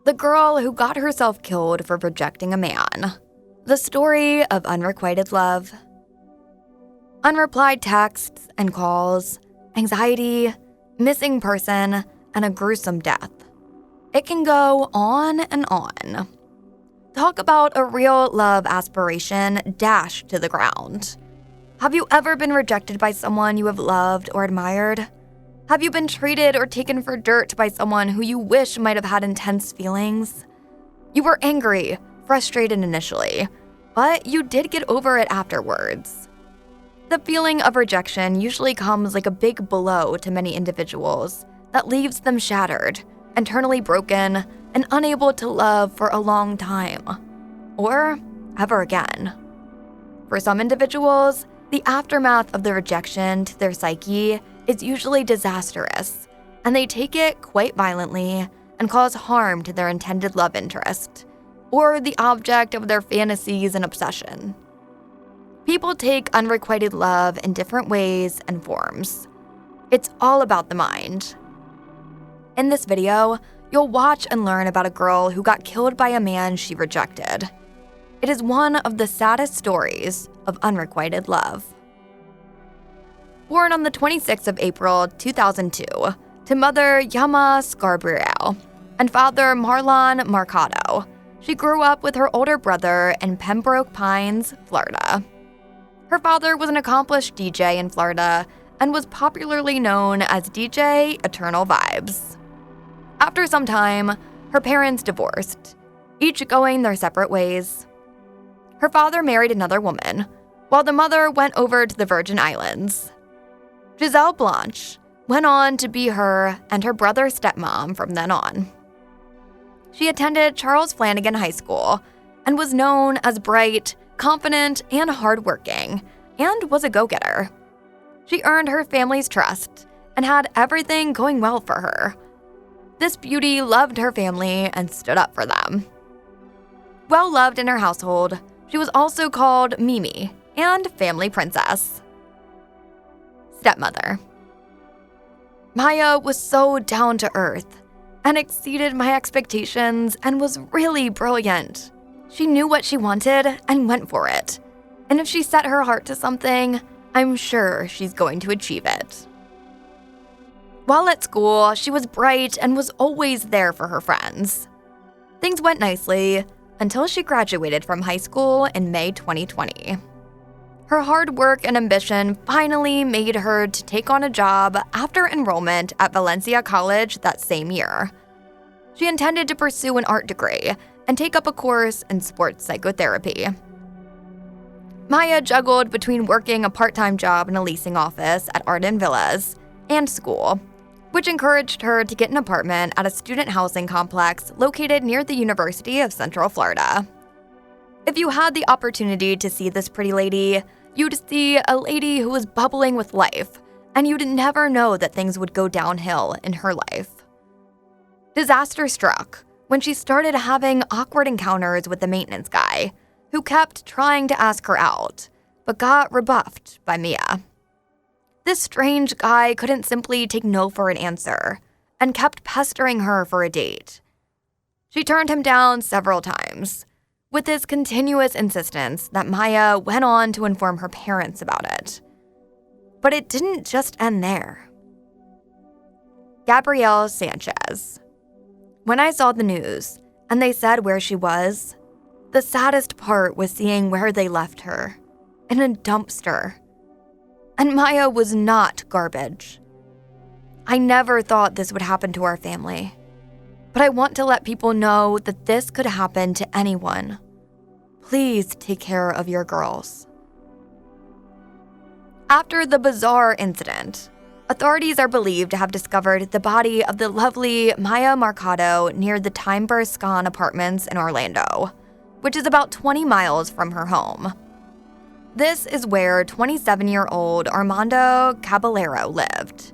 the girl who got herself killed for rejecting a man. The story of unrequited love. Unreplied texts and calls, anxiety, missing person, and a gruesome death. It can go on and on. Talk about a real love aspiration dashed to the ground. Have you ever been rejected by someone you have loved or admired? Have you been treated or taken for dirt by someone who you wish might have had intense feelings? You were angry, frustrated initially, but you did get over it afterwards. The feeling of rejection usually comes like a big blow to many individuals that leaves them shattered, internally broken, and unable to love for a long time, or ever again. For some individuals, the aftermath of the rejection to their psyche is usually disastrous, and they take it quite violently and cause harm to their intended love interest, or the object of their fantasies and obsession. People take unrequited love in different ways and forms. It's all about the mind. In this video, you'll watch and learn about a girl who got killed by a man she rejected. It is one of the saddest stories of unrequited love. Born on the 26th of April, 2002, to mother Yama Scarborough and father Marlon Marcano, she grew up with her older brother in Pembroke Pines, Florida. Her father was an accomplished DJ in Florida and was popularly known as DJ Eternal Vibes. After some time, her parents divorced, each going their separate ways. Her father married another woman, while the mother went over to the Virgin Islands. Giselle Blanche went on to be her and her brother's stepmom from then on. She attended Charles Flanagan High School and was known as bright, confident, and hardworking, and was a go-getter. She earned her family's trust and had everything going well for her. This beauty loved her family and stood up for them. Well loved in her household, she was also called Mimi and family princess. Stepmother. Miya was so down to earth and exceeded my expectations and was really brilliant. She knew what she wanted and went for it. And if she set her heart to something, I'm sure she's going to achieve it. While at school, she was bright and was always there for her friends. Things went nicely until she graduated from high school in May 2020. Her hard work and ambition finally made her to take on a job after enrollment at Valencia College that same year. She intended to pursue an art degree and take up a course in sports psychotherapy. Miya juggled between working a part-time job in a leasing office at Arden Villas and school, which encouraged her to get an apartment at a student housing complex located near the University of Central Florida. If you had the opportunity to see this pretty lady, you'd see a lady who was bubbling with life, and you'd never know that things would go downhill in her life. Disaster struck when she started having awkward encounters with the maintenance guy, who kept trying to ask her out, but got rebuffed by Miya. This strange guy couldn't simply take no for an answer, and kept pestering her for a date. She turned him down several times, with his continuous insistence that Miya went on to inform her parents about it. But it didn't just end there. Gabrielle Sanchez. When I saw the news, and they said where she was, the saddest part was seeing where they left her, in a dumpster. And Miya was not garbage. I never thought this would happen to our family, but I want to let people know that this could happen to anyone. Please take care of your girls. After the bizarre incident, authorities are believed to have discovered the body of the lovely Miya Marcano near the Timber-Scan apartments in Orlando, which is about 20 miles from her home. This is where 27-year-old Armando Caballero lived.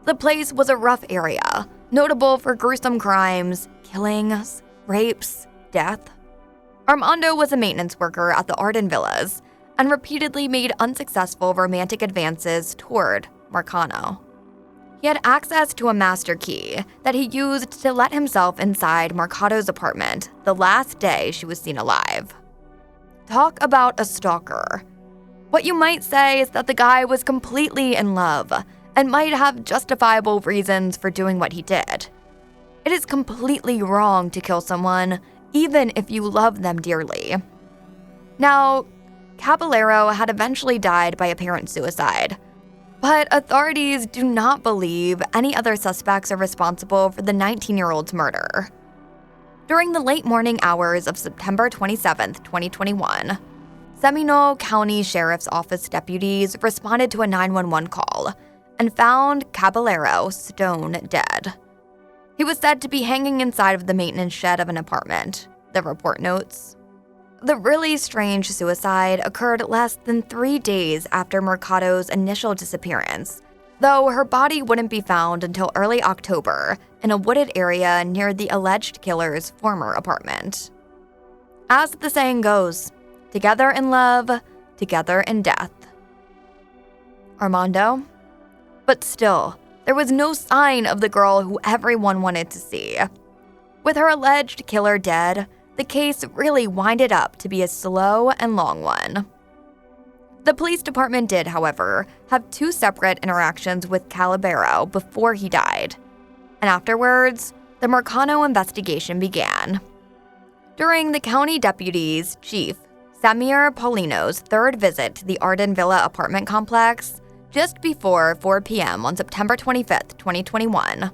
The place was a rough area, notable for gruesome crimes, killings, rapes, death. Armando was a maintenance worker at the Arden Villas and repeatedly made unsuccessful romantic advances toward Marcano. He had access to a master key that he used to let himself inside Marcano's apartment the last day she was seen alive. Talk about a stalker. What you might say is that the guy was completely in love and might have justifiable reasons for doing what he did. It is completely wrong to kill someone, even if you love them dearly. Now, Caballero had eventually died by apparent suicide, but authorities do not believe any other suspects are responsible for the 19-year-old's murder. During the late morning hours of September 27, 2021, Seminole County Sheriff's Office deputies responded to a 911 call and found Caballero stone dead. He was said to be hanging inside of the maintenance shed of an apartment, the report notes. The really strange suicide occurred less than 3 days after Marcano's initial disappearance, though her body wouldn't be found until early October in a wooded area near the alleged killer's former apartment. As the saying goes, together in love, together in death. Armando? But still, there was no sign of the girl who everyone wanted to see. With her alleged killer dead, the case really winded up to be a slow and long one. The police department did, however, have 2 separate interactions with Caballero before he died, and afterwards, the Marcano investigation began. During the county deputy's chief, Samir Paulino's 3rd visit to the Arden Villa apartment complex, just before 4 p.m. on September 25, 2021,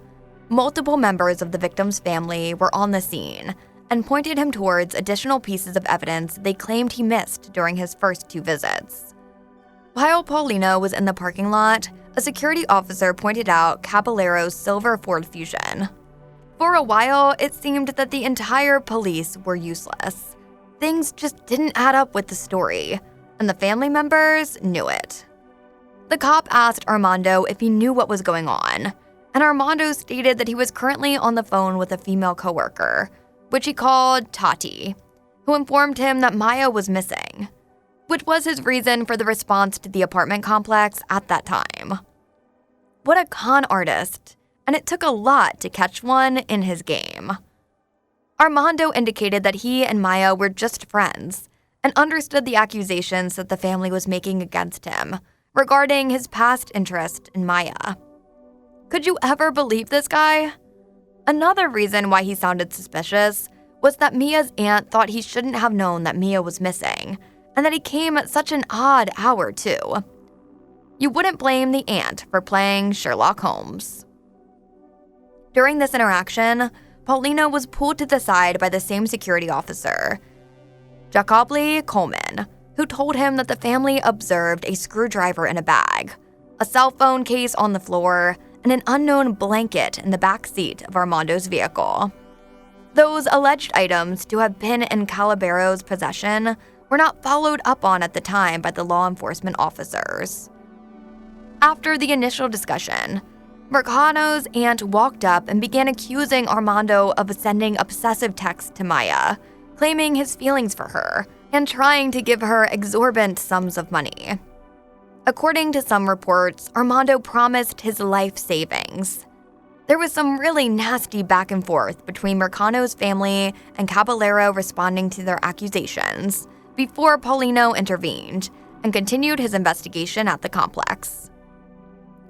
multiple members of the victim's family were on the scene and pointed him towards additional pieces of evidence they claimed he missed during his first 2 visits. While Paulino was in the parking lot, a security officer pointed out Caballero's silver Ford Fusion. For a while, it seemed that the entire police were useless. Things just didn't add up with the story, and the family members knew it. The cop asked Armando if he knew what was going on, and Armando stated that he was currently on the phone with a female coworker, which he called Tati, who informed him that Miya was missing, which was his reason for the response to the apartment complex at that time. What a con artist, and it took a lot to catch one in his game. Armando indicated that he and Miya were just friends and understood the accusations that the family was making against him regarding his past interest in Miya. Could you ever believe this guy? Another reason why he sounded suspicious was that Miya's aunt thought he shouldn't have known that Miya was missing, and that he came at such an odd hour, too. You wouldn't blame the aunt for playing Sherlock Holmes. During this interaction, Paulino was pulled to the side by the same security officer, Jacoby Coleman, who told him that the family observed a screwdriver in a bag, a cell phone case on the floor, and an unknown blanket in the back seat of Armando's vehicle. Those alleged items to have been in Caballero's possession were not followed up on at the time by the law enforcement officers. After the initial discussion, Marcano's aunt walked up and began accusing Armando of sending obsessive texts to Miya, claiming his feelings for her and trying to give her exorbitant sums of money. According to some reports, Armando promised his life savings. There was some really nasty back and forth between Marcano's family and Caballero responding to their accusations before Paulino intervened and continued his investigation at the complex.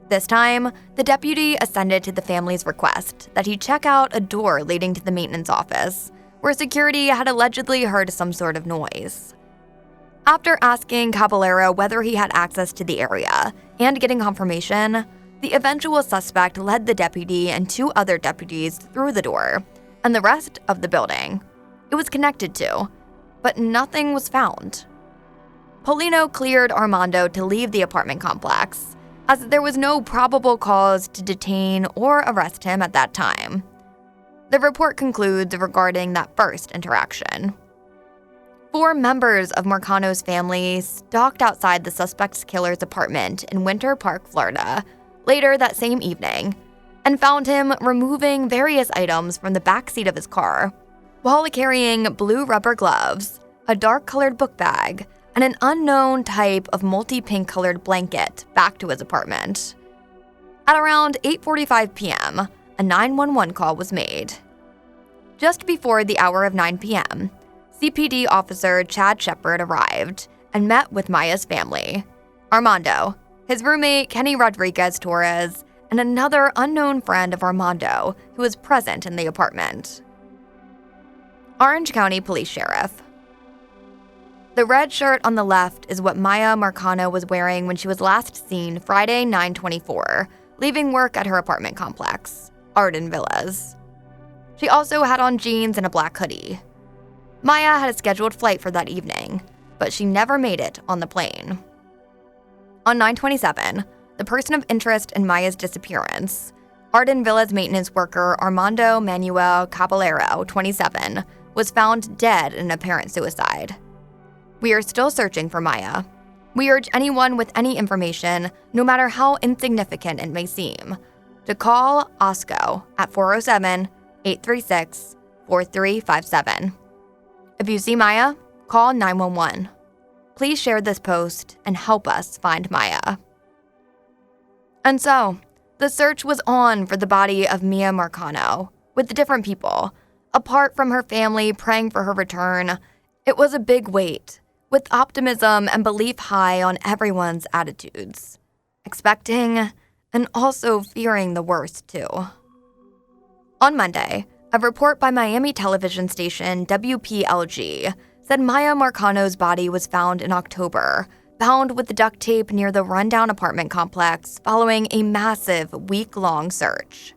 This time, the deputy ascended to the family's request that he check out a door leading to the maintenance office, where security had allegedly heard some sort of noise. After asking Caballero whether he had access to the area and getting confirmation, the eventual suspect led the deputy and 2 other deputies through the door and the rest of the building it was connected to, but nothing was found. Paulino cleared Armando to leave the apartment complex, as there was no probable cause to detain or arrest him at that time. The report concludes regarding that first interaction. 4 members of Marcano's family stalked outside the suspect's killer's apartment in Winter Park, Florida, later that same evening, and found him removing various items from the backseat of his car, while carrying blue rubber gloves, a dark-colored book bag, and an unknown type of multi-pink colored blanket back to his apartment. At around 8:45 p.m., a 911 call was made. Just before the hour of 9 p.m., CPD officer Chad Shepard arrived and met with Miya's family, Armando, his roommate Kenny Rodriguez Torres, and another unknown friend of Armando who was present in the apartment. Orange County Police Sheriff. The red shirt on the left is what Miya Marcano was wearing when she was last seen Friday, 9/24, leaving work at her apartment complex, Arden Villas. She also had on jeans and a black hoodie. Miya had a scheduled flight for that evening, but she never made it on the plane. On 9/27, the person of interest in Miya's disappearance, Arden Villas maintenance worker Armando Manuel Caballero, 27, was found dead in apparent suicide. We are still searching for Miya. We urge anyone with any information, no matter how insignificant it may seem, to call OSCO at 407-836-4357. If you see Miya, call 911. Please share this post and help us find Miya. And so, the search was on for the body of Miya Marcano, with different people, apart from her family praying for her return. It was a big wait, with optimism and belief high on everyone's attitudes, expecting and also fearing the worst too. On Monday, a report by Miami television station WPLG said Miya Marcano's body was found in October, bound with duct tape near the rundown apartment complex following a massive week-long search.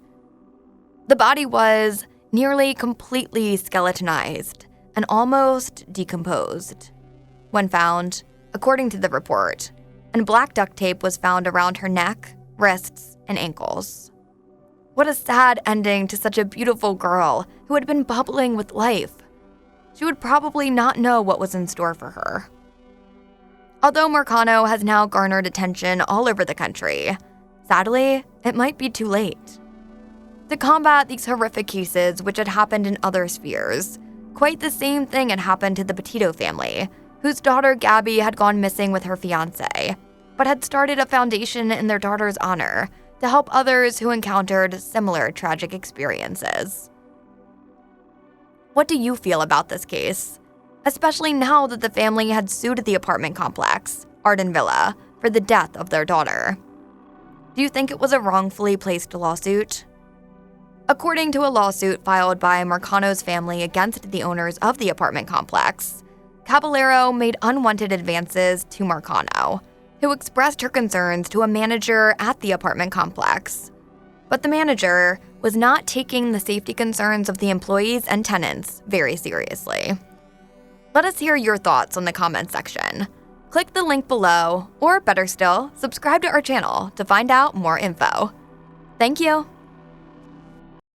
The body was nearly completely skeletonized and almost decomposed. When found, according to the report, and black duct tape was found around her neck, wrists, and ankles. What a sad ending to such a beautiful girl who had been bubbling with life. She would probably not know what was in store for her. Although Marcano has now garnered attention all over the country, sadly, it might be too late. To combat these horrific cases which had happened in other spheres, quite the same thing had happened to the Petito family, whose daughter Gabby had gone missing with her fiancé, but had started a foundation in their daughter's honor to help others who encountered similar tragic experiences. What do you feel about this case? Especially now that the family had sued the apartment complex, Arden Villa, for the death of their daughter. Do you think it was a wrongfully placed lawsuit? According to a lawsuit filed by Marcano's family against the owners of the apartment complex, Caballero made unwanted advances to Marcano, who expressed her concerns to a manager at the apartment complex. But the manager was not taking the safety concerns of the employees and tenants very seriously. Let us hear your thoughts on the comments section. Click the link below, or better still, subscribe to our channel to find out more info. Thank you.